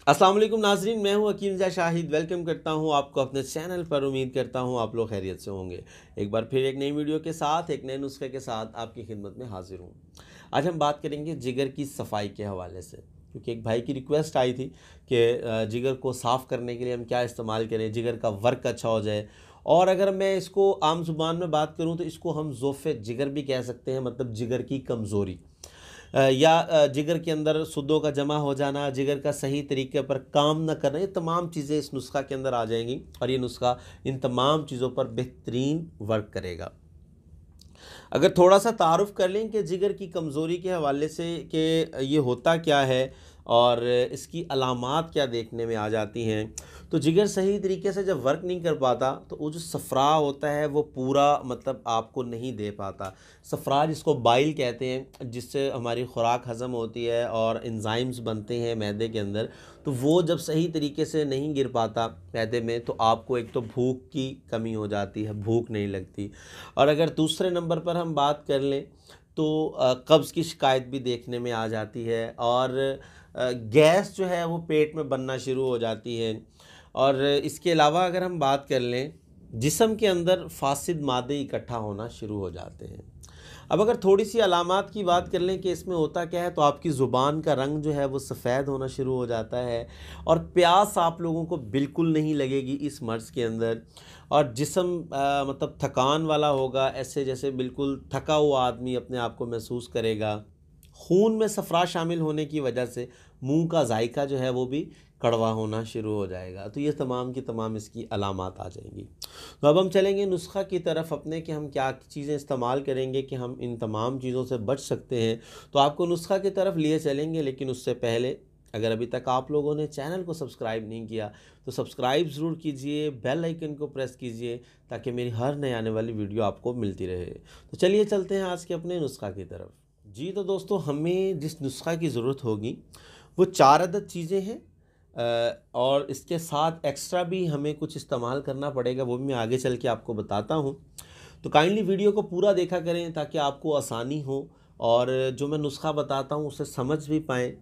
अस्सलाम वालेकुम नाज़रीन, मैं हूं हकीम ज़ा शाहिद। वेलकम करता हूं आपको अपने चैनल पर। उम्मीद करता हूं आप लोग खैरियत से होंगे। एक बार फिर एक नई वीडियो के साथ, एक नए नुस्खे के साथ आपकी खिदमत में हाजिर हूं। आज हम बात करेंगे जिगर की सफाई के हवाले से, क्योंकि एक भाई की रिक्वेस्ट आई थी कि जिगर को साफ़ करने के लिए हम क्या इस्तेमाल करें, जिगर का वर्क अच्छा हो जाए। और अगर मैं इसको आम ज़ुबान में बात करूँ तो इसको हम ज़ोफ़े जिगर भी कह सकते हैं, मतलब जिगर की कमज़ोरी या जिगर के अंदर सुद्दों का जमा हो जाना, जिगर का सही तरीके पर काम न करना, ये तमाम चीज़ें इस नुस्खा के अंदर आ जाएंगी और ये नुस्खा इन तमाम चीज़ों पर बेहतरीन वर्क करेगा। अगर थोड़ा सा तारुफ़ कर लें कि जिगर की कमज़ोरी के हवाले से कि ये होता क्या है और इसकी अलामात क्या देखने में आ जाती हैं, तो जिगर सही तरीके से जब वर्क नहीं कर पाता तो वो जो सफ़रा होता है वो पूरा मतलब आपको नहीं दे पाता। सफ़रा जिसको बाइल कहते हैं, जिससे हमारी खुराक हज़म होती है और एंजाइम्स बनते हैं मैदे के अंदर, तो वो जब सही तरीके से नहीं गिर पाता मैदे में तो आपको एक तो भूख की कमी हो जाती है, भूख नहीं लगती। और अगर दूसरे नंबर पर हम बात कर लें तो कब्ज़ की शिकायत भी देखने में आ जाती है और गैस जो है वो पेट में बनना शुरू हो जाती है। और इसके अलावा अगर हम बात कर लें, जिस्म के अंदर फासिद मादे इकट्ठा होना शुरू हो जाते हैं। अब अगर थोड़ी सी अलामात की बात कर लें कि इसमें होता क्या है, तो आपकी ज़ुबान का रंग जो है वो सफ़ेद होना शुरू हो जाता है और प्यास आप लोगों को बिल्कुल नहीं लगेगी इस मर्ज़ के अंदर। और जिस्म मतलब थकान वाला होगा, ऐसे जैसे बिल्कुल थका हुआ आदमी अपने आप को महसूस करेगा। खून में सफ़रा शामिल होने की वजह से मुंह का जायका जो है वो भी कड़वा होना शुरू हो जाएगा। तो ये तमाम की तमाम इसकी अलामात आ जाएंगी। तो अब हम चलेंगे नुस्खा की तरफ अपने कि हम क्या चीज़ें इस्तेमाल करेंगे कि हम इन तमाम चीज़ों से बच सकते हैं। तो आपको नुस्खा की तरफ लिए चलेंगे, लेकिन उससे पहले अगर अभी तक आप लोगों ने चैनल को सब्सक्राइब नहीं किया तो सब्सक्राइब ज़रूर कीजिए, बेल आइकन को प्रेस कीजिए ताकि मेरी हर नई आने वाली वीडियो आपको मिलती रहे। तो चलिए चलते हैं आज के अपने नुस्खा की तरफ। जी तो दोस्तों, हमें जिस नुस्खा की ज़रूरत होगी वो 4 अदद चीज़ें हैं और इसके साथ एक्स्ट्रा भी हमें कुछ इस्तेमाल करना पड़ेगा, वो भी मैं आगे चल के आपको बताता हूँ। तो काइंडली वीडियो को पूरा देखा करें ताकि आपको आसानी हो और जो मैं नुस्खा बताता हूँ उसे समझ भी पाएँ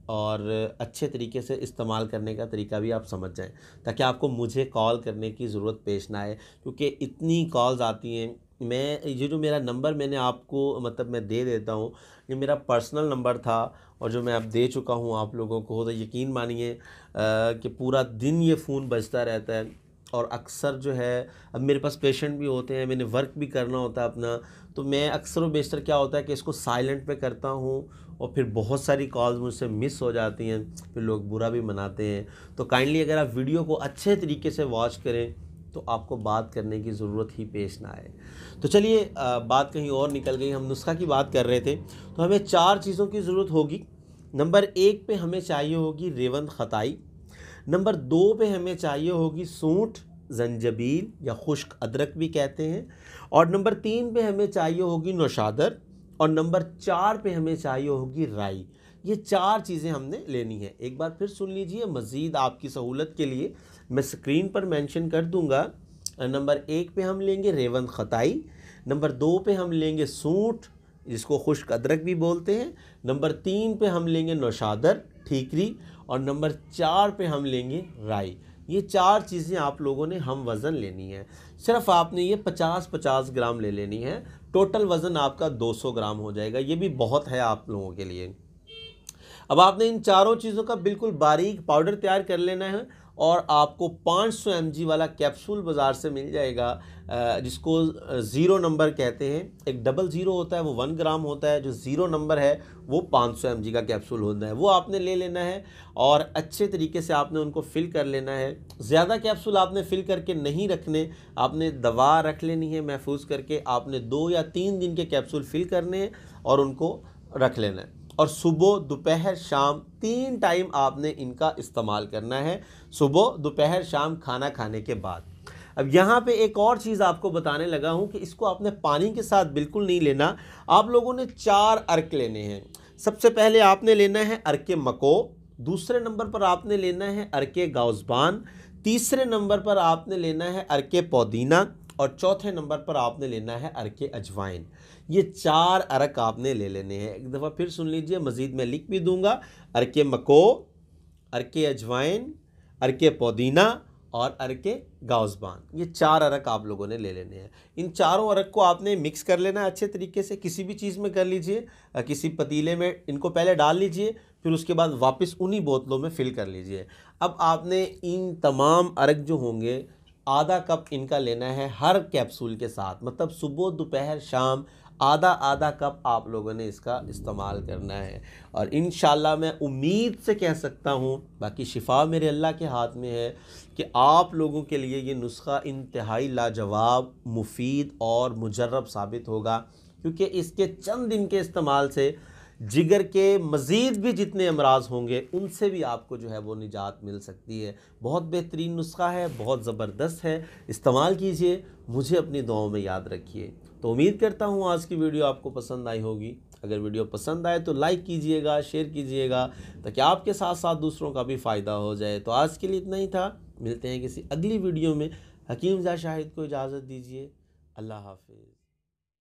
और अच्छे तरीके से इस्तेमाल करने का तरीका भी आप समझ जाएँ, ताकि आपको मुझे कॉल करने की ज़रूरत पेश ना आए, क्योंकि इतनी कॉल्स आती हैं। मैं ये जो मेरा नंबर मैंने आपको मतलब मैं दे देता हूँ, ये मेरा पर्सनल नंबर था और जो मैं अब दे चुका हूँ आप लोगों को, तो यकीन मानिए कि पूरा दिन ये फ़ोन बजता रहता है। और अक्सर जो है, अब मेरे पास पेशेंट भी होते हैं, मैंने वर्क भी करना होता है अपना, तो मैं अक्सर व बेशतर क्या होता है कि इसको साइलेंट पे करता हूँ और फिर बहुत सारी कॉल्स मुझसे मिस हो जाती हैं, फिर लोग बुरा भी मनाते हैं। तो काइंडली अगर आप वीडियो को अच्छे तरीके से वॉच करें तो आपको बात करने की ज़रूरत ही पेश ना आए। तो चलिए, बात कहीं और निकल गई, हम नुस्खा की बात कर रहे थे। तो हमें 4 चीज़ों की ज़रूरत होगी। नंबर 1 पे हमें चाहिए होगी रेवंद खताई। नंबर 2 पे हमें चाहिए होगी सूंठ, जंजबील या खुश्क अदरक भी कहते हैं। और नंबर 3 पे हमें चाहिए होगी नौशादर। और नंबर 4 पे हमें चाहिए होगी राई। ये 4 चीज़ें हमने लेनी है। एक बार फिर सुन लीजिए, मज़ीद आपकी सहूलत के लिए मैं स्क्रीन पर मेंशन कर दूंगा। नंबर 1 पे हम लेंगे रेवंद खताई। नंबर 2 पे हम लेंगे सूंठ, जिसको खुश्क अदरक भी बोलते हैं। नंबर 3 पे हम लेंगे नौशादर, ठीकरी। और नंबर 4 पे हम लेंगे राई। ये 4 चीज़ें आप लोगों ने हम वज़न लेनी है। सिर्फ आपने ये 50-50 ग्राम ले लेनी है। टोटल वज़न आपका 200 ग्राम हो जाएगा। ये भी बहुत है आप लोगों के लिए। अब आपने इन चारों चीज़ों का बिल्कुल बारीक पाउडर तैयार कर लेना है और आपको 500 mg वाला कैप्सूल बाज़ार से मिल जाएगा, जिसको 0 नंबर कहते हैं। एक 00 होता है वो 1 ग्राम होता है, जो 0 नंबर है वो 500 mg का कैप्सूल होता है, वो आपने ले लेना है और अच्छे तरीके से आपने उनको फिल कर लेना है। ज़्यादा कैप्सूल आपने फिल करके नहीं रखने, आपने दवा रख लेनी है महफूज करके। आपने 2 या 3 दिन के कैप्सूल फिल करने हैं और उनको रख लेना है। और सुबह दोपहर शाम 3 टाइम आपने इनका इस्तेमाल करना है, सुबह दोपहर शाम खाना खाने के बाद। अब यहाँ पे एक और चीज़ आपको बताने लगा हूँ कि इसको आपने पानी के साथ बिल्कुल नहीं लेना। आप लोगों ने 4 अर्क लेने हैं। सबसे पहले आपने लेना है अर्के मको, दूसरे नंबर पर आपने लेना है अर्के गाउज़बान, तीसरे नंबर पर आपने लेना है अर्के पुदीना और चौथे नंबर पर आपने लेना है अर्के अजवाइन। ये 4 अरक आपने ले लेने हैं। एक दफ़ा फिर सुन लीजिए, मज़ीद मैं लिख भी दूंगा। अर्के मको, अर्के अजवाइन, अर्के पुदीना और अर्के गाउसबान, ये 4 अरक आप लोगों ने ले लेने हैं। इन चारों अरक को आपने मिक्स कर लेना है अच्छे तरीके से, किसी भी चीज़ में कर लीजिए, किसी पतीले में इनको पहले डाल लीजिए, फिर उसके बाद वापस उन्हीं बोतलों में फिल कर लीजिए। अब आपने इन तमाम अरक जो होंगे आधा कप इनका लेना है हर कैप्सूल के साथ, मतलब सुबह दोपहर शाम आधा आधा कप आप लोगों ने इसका इस्तेमाल करना है। और इंशाल्लाह मैं उम्मीद से कह सकता हूँ, बाकी शिफा मेरे अल्लाह के हाथ में है, कि आप लोगों के लिए ये नुस्खा इंतहाई लाजवाब, मुफीद और मुजर्रब साबित होगा, क्योंकि इसके चंद दिन के इस्तेमाल से जिगर के मज़ीद भी जितने अमराज होंगे उनसे भी आपको जो है वो निजात मिल सकती है। बहुत बेहतरीन नुस्खा है, बहुत ज़बरदस्त है, इस्तेमाल कीजिए, मुझे अपनी दुआओं में याद रखिए। तो उम्मीद करता हूँ आज की वीडियो आपको पसंद आई होगी। अगर वीडियो पसंद आए तो लाइक कीजिएगा, शेयर कीजिएगा, ताकि आपके साथ साथ दूसरों का भी फ़ायदा हो जाए। तो आज के लिए इतना ही था, मिलते हैं किसी अगली वीडियो में। हकीम ज़ा शाहिद को इजाज़त दीजिए। अल्लाह हाफिज़।